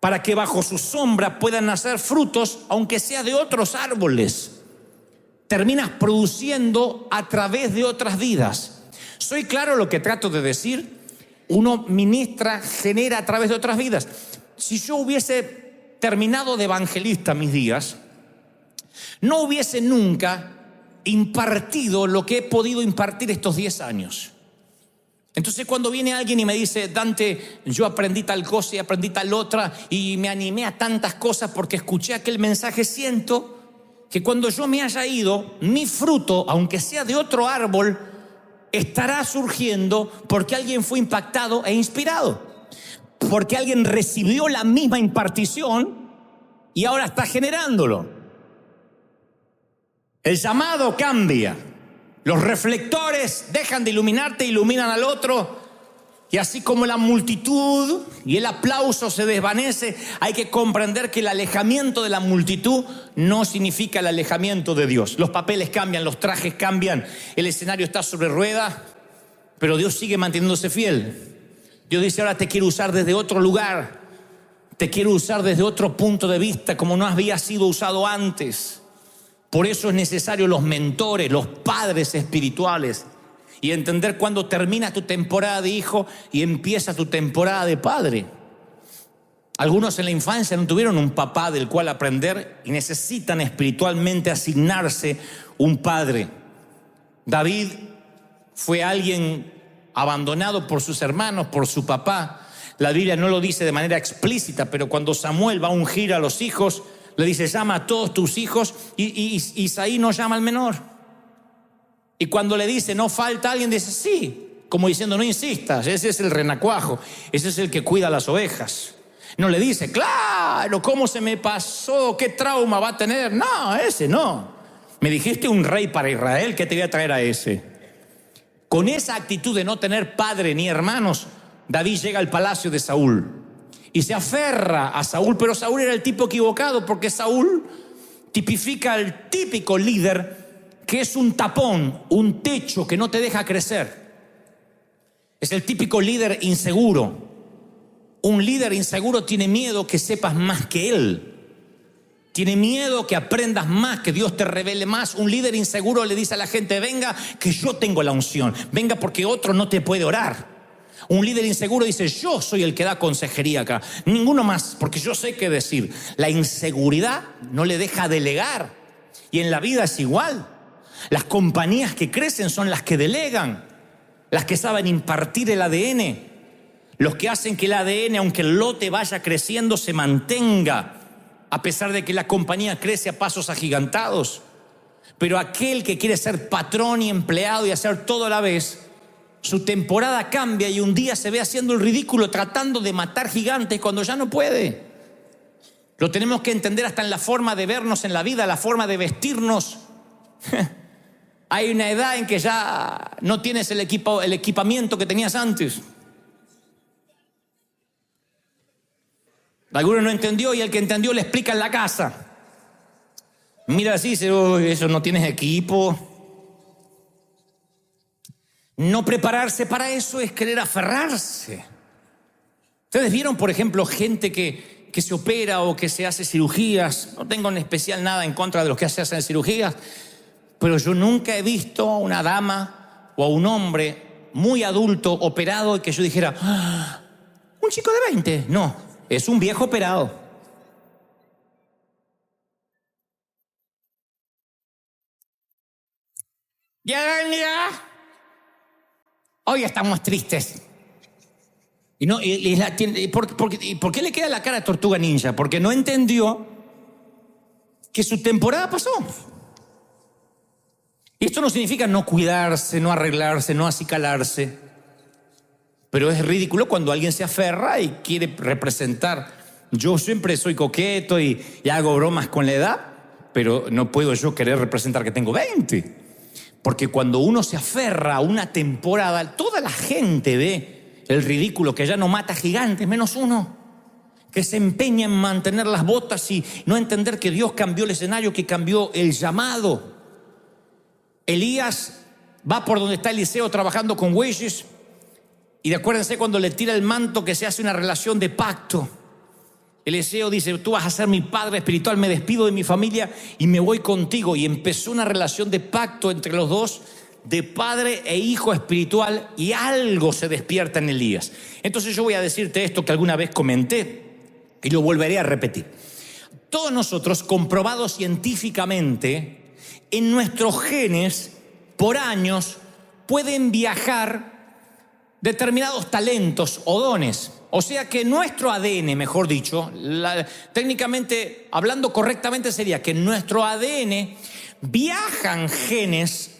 S1: para que bajo su sombra puedan nacer frutos, aunque sea de otros árboles. Terminas produciendo a través de otras vidas. ¿Soy claro lo que trato de decir? Uno ministra, genera a través de otras vidas. Si yo hubiese terminado de evangelista mis días, no hubiese nunca impartido lo que he podido impartir estos 10 años. Entonces cuando viene alguien y me dice, Dante, yo aprendí tal cosa y aprendí tal otra y me animé a tantas cosas porque escuché aquel mensaje, siento que cuando yo me haya ido, mi fruto, aunque sea de otro árbol, estará surgiendo porque alguien fue impactado e inspirado, porque alguien recibió la misma impartición y ahora está generándolo. El llamado cambia, los reflectores dejan de iluminarte, iluminan al otro, y así como la multitud y el aplauso se desvanece, hay que comprender que el alejamiento de la multitud no significa el alejamiento de Dios. Los papeles cambian, los trajes cambian, el escenario está sobre ruedas, pero Dios sigue manteniéndose fiel. Dios dice, ahora te quiero usar desde otro lugar, te quiero usar desde otro punto de vista, como no había sido usado antes. Por eso es necesario los mentores, los padres espirituales, y entender cuándo termina tu temporada de hijo y empieza tu temporada de padre. Algunos en la infancia no tuvieron un papá del cual aprender y necesitan espiritualmente asignarse un padre. David fue alguien abandonado por sus hermanos, por su papá. La Biblia no lo dice de manera explícita, pero cuando Samuel va a ungir a los hijos, le dice, llama a todos tus hijos, y Isaí no llama al menor. Y cuando le dice, no falta alguien, dice, sí, Como diciendo, no insistas, ese es el renacuajo, ese es el que cuida las ovejas. No le dice, claro, ¿cómo se me pasó? ¿Qué trauma va a tener? No, ese no. Me dijiste un rey para Israel, ¿qué te voy a traer a ese? Con esa actitud de no tener padre ni hermanos, David llega al palacio de Saúl y se aferra a Saúl, pero Saúl era el tipo equivocado, porque Saúl tipifica al típico líder que es un tapón, un techo que no te deja crecer. Es el típico líder inseguro. Un líder inseguro tiene miedo que sepas más que él. Tiene miedo que aprendas más, que Dios te revele más. Un líder inseguro le dice a la gente, venga que yo tengo la unción. Venga porque otro no te puede orar. Un líder inseguro dice, yo soy el que da consejería acá. Ninguno más, porque yo sé qué decir. La inseguridad no le deja delegar. Y en la vida es igual. Las compañías que crecen son las que delegan. Las que saben impartir el ADN. Los que hacen que el ADN, aunque el lote vaya creciendo, se mantenga, a pesar de que la compañía crece a pasos agigantados. Pero aquel que quiere ser patrón y empleado y hacer todo a la vez, su temporada cambia y un día se ve haciendo el ridículo, tratando de matar gigantes cuando ya no puede. Lo tenemos que entender hasta en la forma de vernos en la vida, la forma de vestirnos. Hay una edad en que ya no tienes el equipamiento que tenías antes. Alguno no entendió y el que entendió le explica en la casa. Mira así, dice, eso no tienes equipo. No prepararse para eso es querer aferrarse. Ustedes vieron, por ejemplo, gente que se opera o que se hace cirugías. No tengo en especial nada en contra de los que se hacen cirugías, pero yo nunca he visto a una dama o a un hombre muy adulto operado y que yo dijera, un chico de 20, no. Es un viejo operado. Ya. Hoy estamos tristes. ¿Por qué le queda la cara a Tortuga Ninja? Porque no entendió que su temporada pasó. Y esto no significa no cuidarse, no arreglarse, no acicalarse. Pero es ridículo cuando alguien se aferra y quiere representar. Yo siempre soy coqueto y hago bromas con la edad, pero no puedo yo querer representar que tengo 20. Porque cuando uno se aferra a una temporada, toda la gente ve el ridículo, que ya no mata gigantes, menos uno, que se empeña en mantener las botas y no entender que Dios cambió el escenario, que cambió el llamado. Elías va por donde está Eliseo trabajando con bueyes. Y acuérdense cuando le tira el manto que se hace una relación de pacto. Eliseo dice, tú vas a ser mi padre espiritual, me despido de mi familia y me voy contigo. Y empezó una relación de pacto entre los dos, de padre e hijo espiritual, y algo se despierta en Elías. Entonces yo voy a decirte esto que alguna vez comenté y lo volveré a repetir. Todos nosotros, comprobado científicamente, en nuestros genes, por años, pueden viajar determinados talentos o dones. O sea que nuestro ADN, mejor dicho, técnicamente, hablando correctamente, sería que en nuestro ADN viajan genes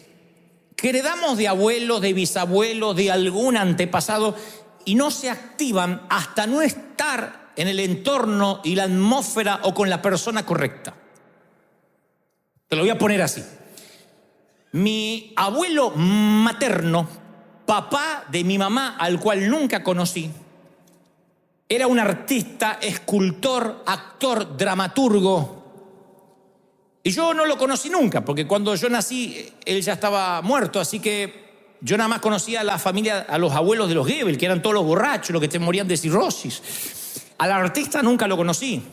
S1: que heredamos de abuelos, de bisabuelos, de algún antepasado, y no se activan hasta no estar en el entorno y la atmósfera o con la persona correcta. Te lo voy a poner así. Mi abuelo materno, papá de mi mamá, al cual nunca conocí, era un artista, escultor, actor, dramaturgo. Y yo no lo conocí nunca, porque cuando yo nací, él ya estaba muerto, así que yo nada más conocía a la familia, a los abuelos de los Goebbels, que eran todos los borrachos, los que te morían de cirrosis. Al artista nunca lo conocí.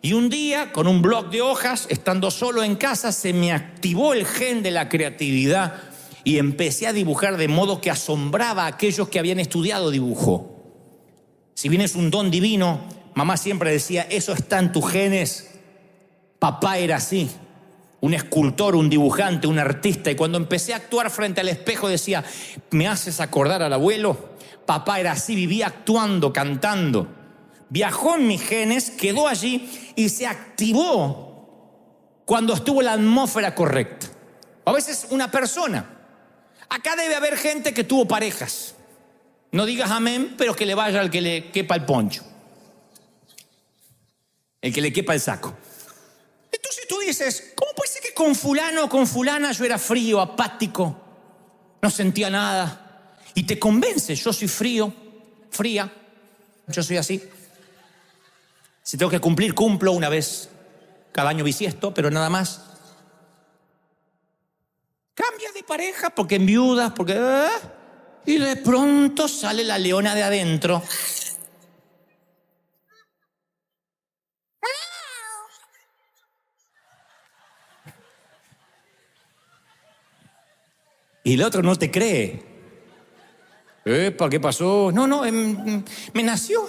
S1: Y un día, con un bloc de hojas, estando solo en casa, se me activó el gen de la creatividad y empecé a dibujar de modo que asombraba a aquellos que habían estudiado dibujo. Si bien es un don divino, mamá siempre decía, eso está en tus genes. Papá era así, un escultor, un dibujante, un artista. Y cuando empecé a actuar frente al espejo decía, me haces acordar al abuelo. Papá era así, vivía actuando, cantando. Viajó en mis genes, quedó allí y se activó cuando estuvo la atmósfera correcta. A veces una persona, Acá debe haber gente que tuvo parejas. No digas amén, pero que le vaya al que le quepa el poncho. El que le quepa el saco. Entonces tú dices, ¿cómo puede ser que con fulano o con fulana yo era frío, apático, no sentía nada? Y te convences, yo soy frío, fría, yo soy así. Si tengo que cumplir, cumplo una vez cada año bisiesto, pero nada más. Cambias de pareja porque enviudas, porque... y de pronto sale la leona de adentro. Y el otro no te cree. Epa, ¿qué pasó? No, me nació.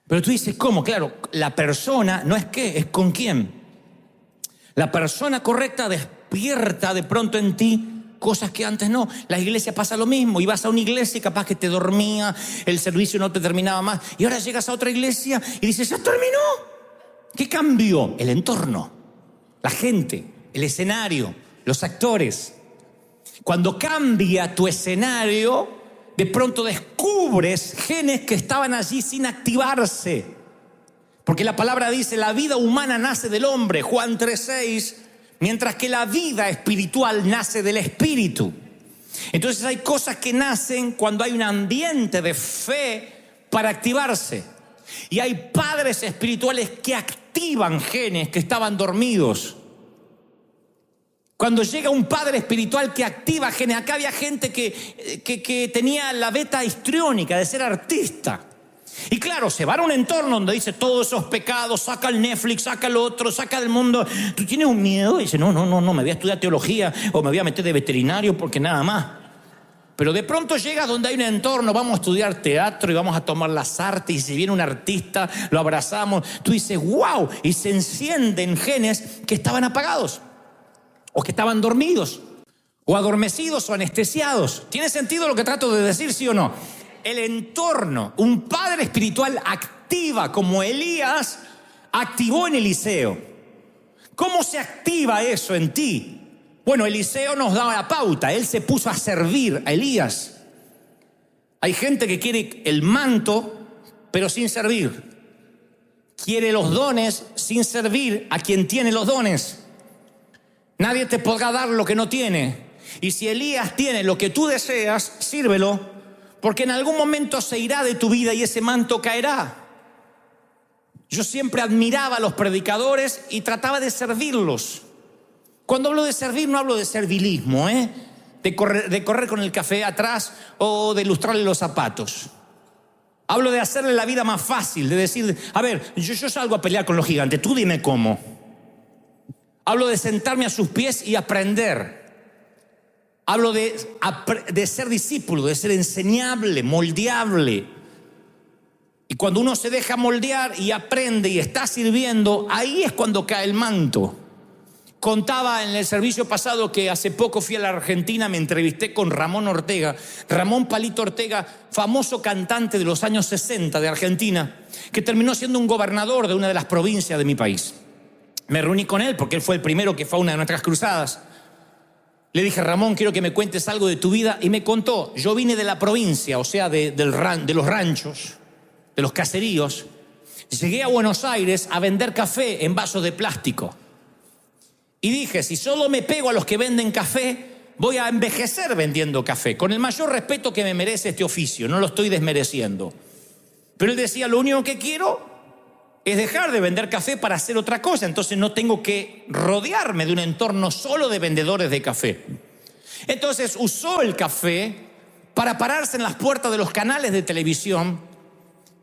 S1: Pero tú dices, ¿cómo? Claro, la persona no es qué, es con quién. La persona correcta despierta de pronto en ti cosas que antes no. La iglesia pasa lo mismo. Y vas a una iglesia y capaz que te dormía, el servicio no te terminaba más. Y ahora llegas a otra iglesia y dices, ¿ya terminó? ¿Qué cambió? El entorno, la gente, el escenario, los actores. Cuando cambia tu escenario, de pronto descubres genes que estaban allí sin activarse. Porque la palabra dice, la vida humana nace del hombre, Juan 3:6, mientras que la vida espiritual nace del espíritu. Entonces hay cosas que nacen cuando hay un ambiente de fe para activarse. Y hay padres espirituales que activan genes que estaban dormidos. Cuando llega un padre espiritual que activa genes, acá había gente que tenía la beta histriónica de ser artista. Y claro, se va a un entorno donde dice todos esos pecados, saca el Netflix, saca el otro, saca del mundo. Tú tienes un miedo y dices, no, me voy a estudiar teología o me voy a meter de veterinario porque nada más. Pero de pronto llegas donde hay un entorno, vamos a estudiar teatro y vamos a tomar las artes y si viene un artista, lo abrazamos. Tú dices, wow, y se encienden genes que estaban apagados o que estaban dormidos o adormecidos o anestesiados. ¿Tiene sentido lo que trato de decir, sí o no? El entorno, un padre espiritual activa como Elías activó en Eliseo. ¿Cómo se activa eso en ti? Bueno, Eliseo nos daba la pauta, él se puso a servir a Elías. Hay gente que quiere el manto, pero sin servir. Quiere los dones sin servir a quien tiene los dones. Nadie te podrá dar lo que no tiene. Y si Elías tiene lo que tú deseas, sírvelo. Porque en algún momento se irá de tu vida y ese manto caerá. Yo siempre admiraba a los predicadores y trataba de servirlos. Cuando hablo de servir, no hablo de servilismo, de correr con el café atrás o de lustrarle los zapatos. Hablo de hacerle la vida más fácil, de decir, a ver, yo salgo a pelear con los gigantes, tú dime cómo. Hablo de sentarme a sus pies y aprender. Hablo de ser discípulo, de ser enseñable, moldeable. Y cuando uno se deja moldear y aprende y está sirviendo, ahí es cuando cae el manto. Contaba en el servicio pasado que hace poco fui a la Argentina, me entrevisté con Ramón Ortega. Ramón Palito Ortega, famoso cantante de los años 60 de Argentina, que terminó siendo un gobernador de una de las provincias de mi país. Me reuní con él porque él fue el primero que fue a una de nuestras cruzadas. Le dije, Ramón, quiero que me cuentes algo de tu vida. Y me contó, yo vine de la provincia, o sea, de los ranchos, de los caseríos. Llegué a Buenos Aires a vender café en vasos de plástico. Y dije, si solo me pego a los que venden café, voy a envejecer vendiendo café. Con el mayor respeto que me merece este oficio, no lo estoy desmereciendo. Pero él decía, lo único que quiero es dejar de vender café para hacer otra cosa. Entonces no tengo que rodearme de un entorno solo de vendedores de café. Entonces usó el café para pararse en las puertas de los canales de televisión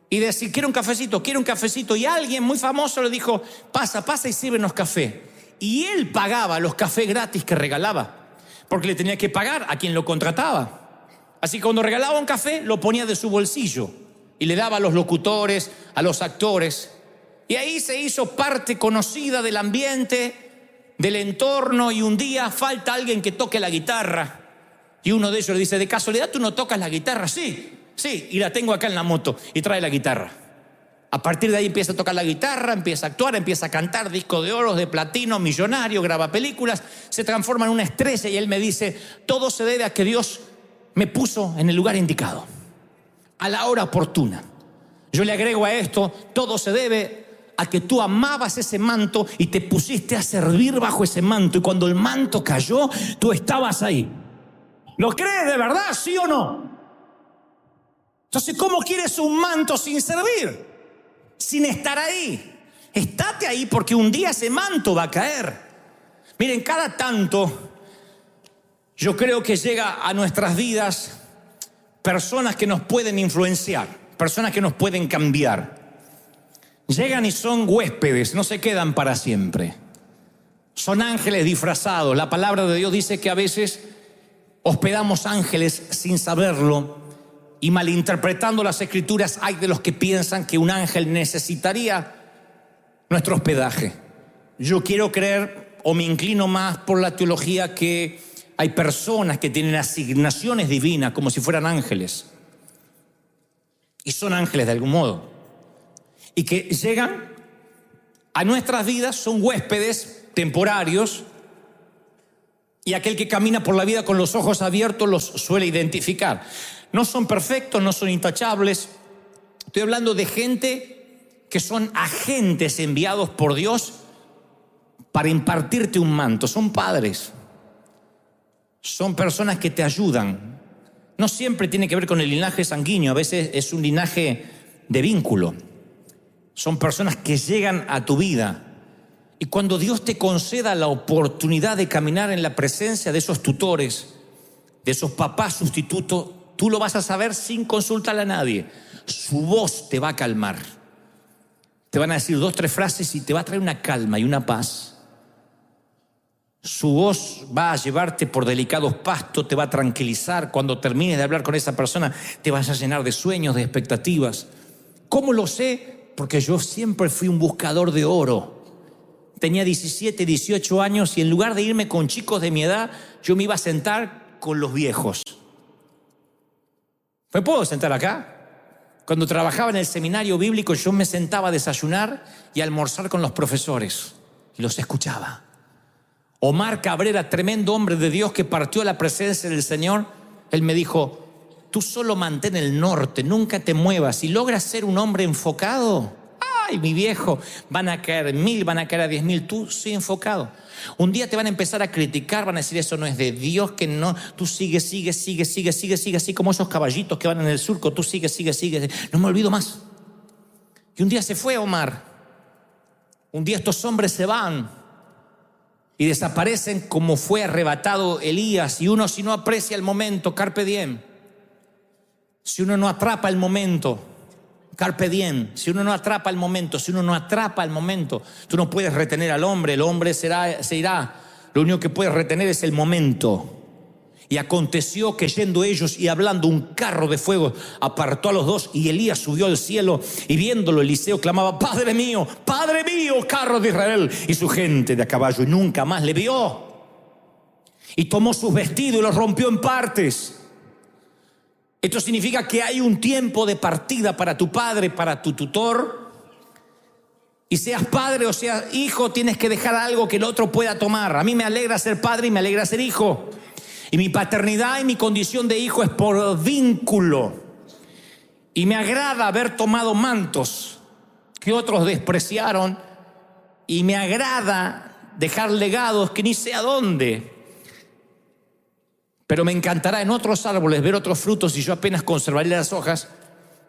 S1: y decir, quiero un cafecito, quiero un cafecito. Y alguien muy famoso le dijo, pasa y sírvenos café. Y él pagaba los cafés gratis que regalaba, porque le tenía que pagar a quien lo contrataba. Así que cuando regalaba un café, lo ponía de su bolsillo y le daba a los locutores, a los actores. Y ahí se hizo parte conocida del ambiente, del entorno. Y un día falta alguien que toque la guitarra. Y uno de ellos le dice, ¿de casualidad tú no tocas la guitarra? Sí, y la tengo acá en la moto. Y trae la guitarra. A partir de ahí empieza a tocar la guitarra, empieza a actuar, empieza a cantar, disco de oro, de platino, millonario, graba películas, se transforma en una estrella y él me dice, todo se debe a que Dios me puso en el lugar indicado, a la hora oportuna. Yo le agrego a esto, todo se debe a que tú amabas ese manto y te pusiste a servir bajo ese manto, y cuando el manto cayó, tú estabas ahí. ¿Lo crees de verdad, sí o no? Entonces, ¿cómo quieres un manto sin servir? Sin estar ahí. Estate ahí porque un día ese manto va a caer. Miren, cada tanto yo creo que llega a nuestras vidas personas que nos pueden influenciar, personas que nos pueden cambiar. Llegan y son huéspedes, no se quedan para siempre. Son ángeles disfrazados. La palabra de Dios dice que a veces hospedamos ángeles sin saberlo. Y malinterpretando las escrituras, hay de los que piensan que un ángel necesitaría nuestro hospedaje. Yo quiero creer, o me inclino más por la teología, que hay personas que tienen asignaciones divinas como si fueran ángeles. Y son ángeles de algún modo. Y que llegan a nuestras vidas, son huéspedes temporarios. Y aquel que camina por la vida con los ojos abiertos los suele identificar. No son perfectos, no son intachables. Estoy hablando de gente que son agentes enviados por Dios para impartirte un manto. Son padres. Son personas que te ayudan. No siempre tiene que ver con el linaje sanguíneo, a veces es un linaje de vínculo. Son personas que llegan a tu vida. Y cuando Dios te conceda la oportunidad de caminar en la presencia de esos tutores, de esos papás sustitutos, tú lo vas a saber sin consultarle a nadie. Su voz te va a calmar. Te van a decir 2, 3 frases y te va a traer una calma y una paz. Su voz va a llevarte por delicados pastos, te va a tranquilizar. Cuando termines de hablar con esa persona, te vas a llenar de sueños, de expectativas. ¿Cómo lo sé? Porque yo siempre fui un buscador de oro. Tenía 17, 18 años y en lugar de irme con chicos de mi edad, yo me iba a sentar con los viejos. ¿Me puedo sentar acá? Cuando trabajaba en el seminario bíblico, yo me sentaba a desayunar y a almorzar con los profesores y los escuchaba. Omar Cabrera, tremendo hombre de Dios que partió a la presencia del Señor, él me dijo, tú solo mantén el norte, nunca te muevas. Y logras ser un hombre enfocado. Ay, mi viejo, van a caer 1000, van a caer a 10.000, tú sigue enfocado. Un día te van a empezar a criticar, van a decir eso no es de Dios, que no, tú sigue, así como esos caballitos que van en el surco, tú sigue, no me olvido más. Y un día se fue Omar, un día estos hombres se van y desaparecen como fue arrebatado Elías, y uno si no aprecia el momento, carpe diem, si uno no atrapa el momento, carpe diem, si uno no atrapa el momento, tú no puedes retener al hombre, el hombre se irá, lo único que puedes retener es el momento. Y aconteció que yendo ellos y hablando, un carro de fuego apartó a los dos, y Elías subió al cielo, y viéndolo Eliseo clamaba, Padre mío, carro de Israel, y su gente de a caballo, y nunca más le vio. Y tomó sus vestidos y los rompió en partes. Esto significa que hay un tiempo de partida para tu padre, para tu tutor. Y seas padre o seas hijo, tienes que dejar algo que el otro pueda tomar. A mí me alegra ser padre y me alegra ser hijo. Y mi paternidad y mi condición de hijo es por vínculo. Y me agrada haber tomado mantos que otros despreciaron. Y me agrada dejar legados que ni sé a dónde. Pero me encantará en otros árboles ver otros frutos y yo apenas conservaré las hojas.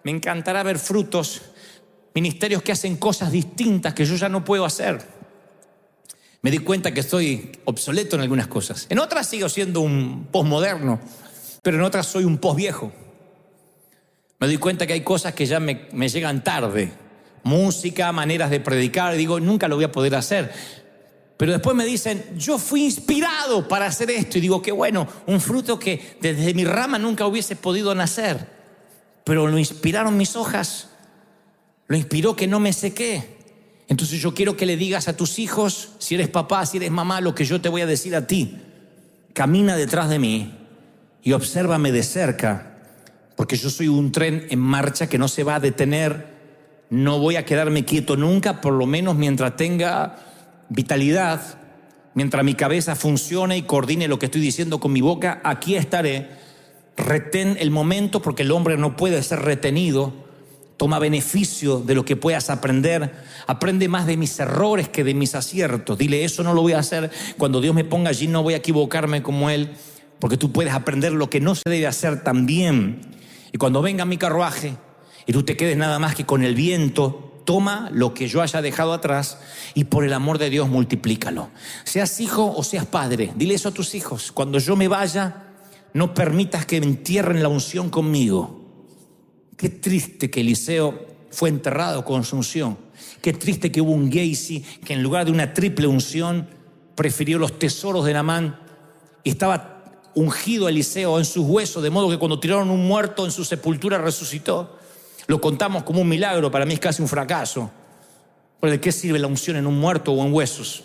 S1: Me encantará ver frutos, ministerios que hacen cosas distintas que yo ya no puedo hacer. Me di cuenta que estoy obsoleto en algunas cosas. En otras sigo siendo un posmoderno, pero en otras soy un posviejo. Me doy cuenta que hay cosas que ya me llegan tarde. Música, maneras de predicar. Digo, nunca lo voy a poder hacer. Pero después me dicen, yo fui inspirado para hacer esto. Y digo, qué bueno, un fruto que desde mi rama nunca hubiese podido nacer. Pero lo inspiraron mis hojas. Lo inspiró que no me sequé. Entonces yo quiero que le digas a tus hijos, si eres papá, si eres mamá, lo que yo te voy a decir a ti. Camina detrás de mí y obsérvame de cerca, porque yo soy un tren en marcha que no se va a detener no voy a quedarme quieto nunca, por lo menos mientras tenga vitalidad, mientras mi cabeza funcione y coordine lo que estoy diciendo con mi boca, aquí estaré. Retén el momento, porque el hombre no puede ser retenido. Toma beneficio de lo que puedas aprender. Aprende más de mis errores que de mis aciertos. Dile, eso no lo voy a hacer. Cuando Dios me ponga allí no voy a equivocarme como Él, porque tú puedes aprender lo que no se debe hacer también. Y cuando venga mi carruaje y tú te quedes nada más que con el viento, toma lo que yo haya dejado atrás y por el amor de Dios multiplícalo. Seas hijo o seas padre, dile eso a tus hijos. Cuando yo me vaya, no permitas que entierren la unción conmigo. Qué triste que Eliseo fue enterrado con su unción. Qué triste que hubo un Gehazi que en lugar de una triple unción prefirió los tesoros de Naamán y estaba ungido Eliseo en sus huesos, de modo que cuando tiraron un muerto en su sepultura resucitó. Lo contamos como un milagro, para mí es casi un fracaso. ¿Pero de qué sirve la unción en un muerto o en huesos?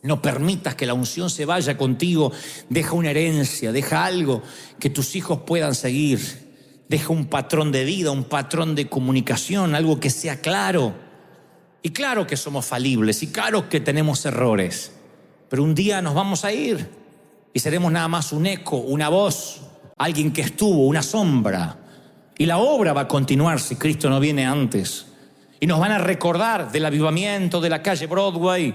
S1: No permitas que la unción se vaya contigo. Deja una herencia, deja algo que tus hijos puedan seguir. Deja un patrón de vida, un patrón de comunicación, algo que sea claro. Y claro que somos falibles, y claro que tenemos errores. Pero un día nos vamos a ir y seremos nada más un eco, una voz, alguien que estuvo, una sombra. Y la obra va a continuar si Cristo no viene antes. Y nos van a recordar del avivamiento de la calle Broadway.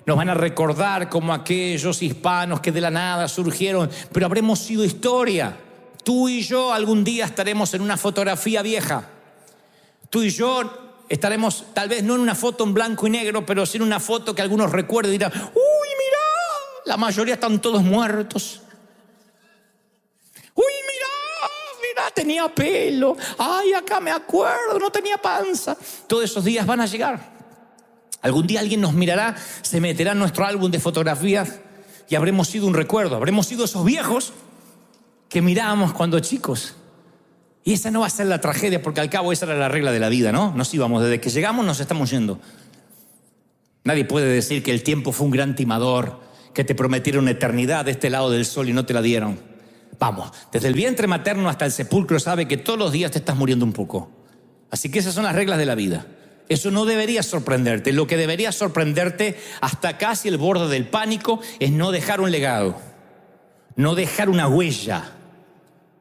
S1: Nos van a recordar como aquellos hispanos que de la nada surgieron, pero habremos sido historia. Tú y yo algún día estaremos en una fotografía vieja. Tú y yo estaremos tal vez no en una foto en blanco y negro, pero sí en una foto que algunos recuerden y dirán, ¡uy, mirá! La mayoría están todos muertos. ¡Uy, mirá, tenía pelo! ¡Ay, acá me acuerdo, no tenía panza! Todos esos días van a llegar. Algún día alguien nos mirará, se meterá en nuestro álbum de fotografías y habremos sido un recuerdo. Habremos sido esos viejos que mirábamos cuando chicos. Y esa no va a ser la tragedia, porque al cabo esa era la regla de la vida, ¿no? Nos íbamos, desde que llegamos nos estamos yendo. Nadie puede decir que el tiempo fue un gran timador, que te prometieron una eternidad de este lado del sol y no te la dieron. Vamos, desde el vientre materno hasta el sepulcro sabe que todos los días te estás muriendo un poco. Así que esas son las reglas de la vida. Eso no debería sorprenderte. Lo que debería sorprenderte hasta casi el borde del pánico es no dejar un legado, no dejar una huella.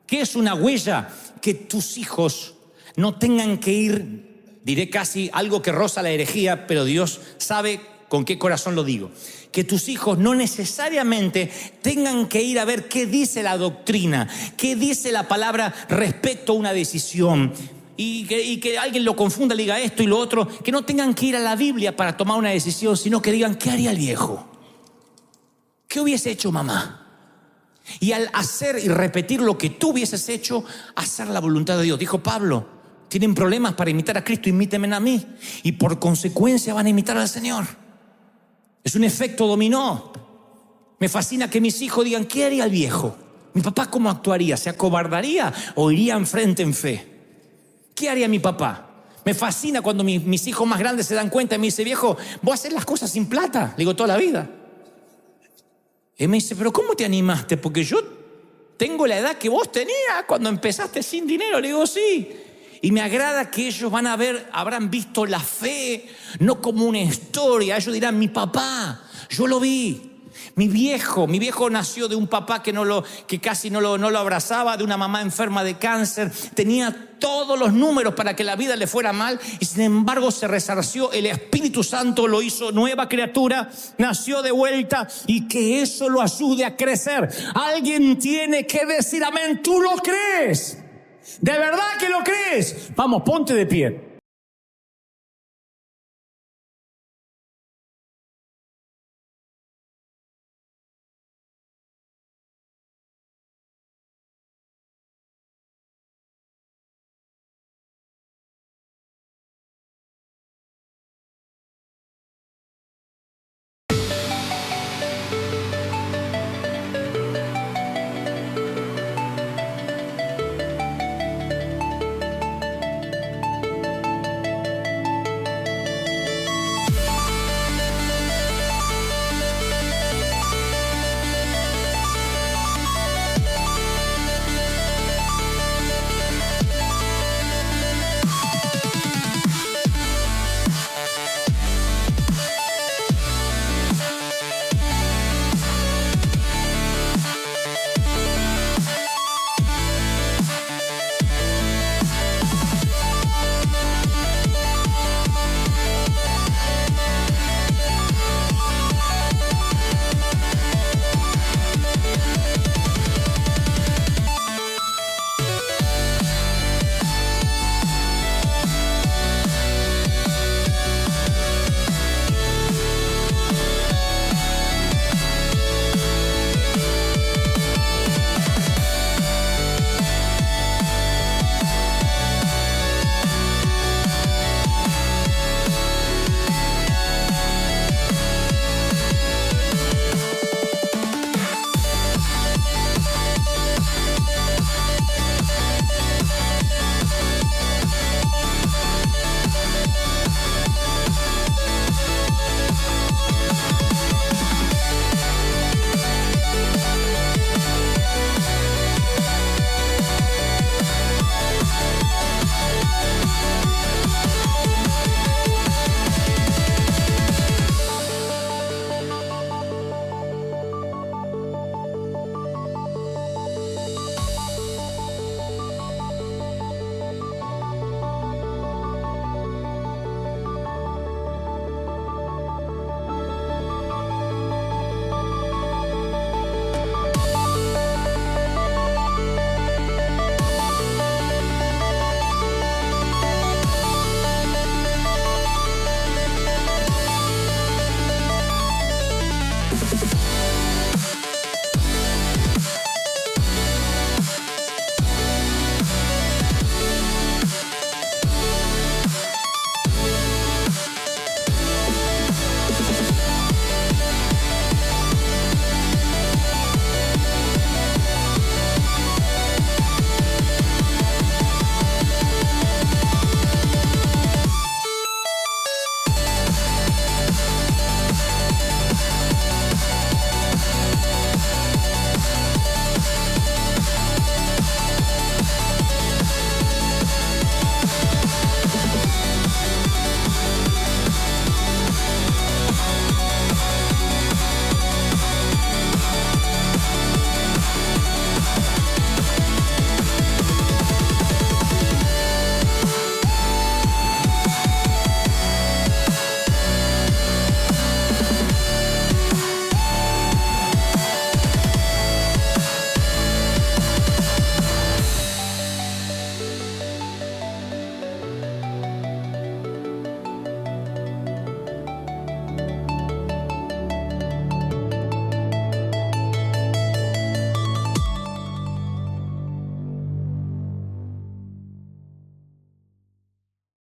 S1: ¿Qué es una huella? Que tus hijos no tengan que ir, diré casi algo que roza la herejía, pero Dios sabe con qué corazón lo digo. Que tus hijos no necesariamente tengan que ir a ver qué dice la doctrina, qué dice la palabra respecto a una decisión. Y que alguien lo confunda, le diga esto y lo otro, que no tengan que ir a la Biblia para tomar una decisión, sino que digan, ¿qué haría el viejo? ¿Qué hubiese hecho mamá? Y al hacer y repetir lo que tú hubieses hecho, hacer la voluntad de Dios. Dijo Pablo, tienen problemas para imitar a Cristo, imítenme a mí. Y por consecuencia van a imitar al Señor. Es un efecto dominó. Me fascina que mis hijos digan, ¿qué haría el viejo? ¿Mi papá cómo actuaría? ¿Se acobardaría o iría enfrente en fe? ¿Qué haría mi papá? Me fascina cuando mis hijos más grandes se dan cuenta y me dice, viejo, voy a hacer las cosas sin plata. Le digo, toda la vida. Y me dice, pero ¿cómo te animaste? Porque yo tengo la edad que vos tenías cuando empezaste sin dinero. Le digo, sí. Y me agrada que ellos habrán visto la fe, no como una historia. Ellos dirán, mi papá, yo lo vi. Mi viejo nació de un papá que casi no lo abrazaba, de una mamá enferma de cáncer. Tenía todos los números para que la vida le fuera mal y sin embargo se resarció. El Espíritu Santo lo hizo nueva criatura, nació de vuelta y que eso lo ayude a crecer. Alguien tiene que decir amén. ¿Tú lo crees? ¿De verdad que lo crees? Vamos, ponte de pie.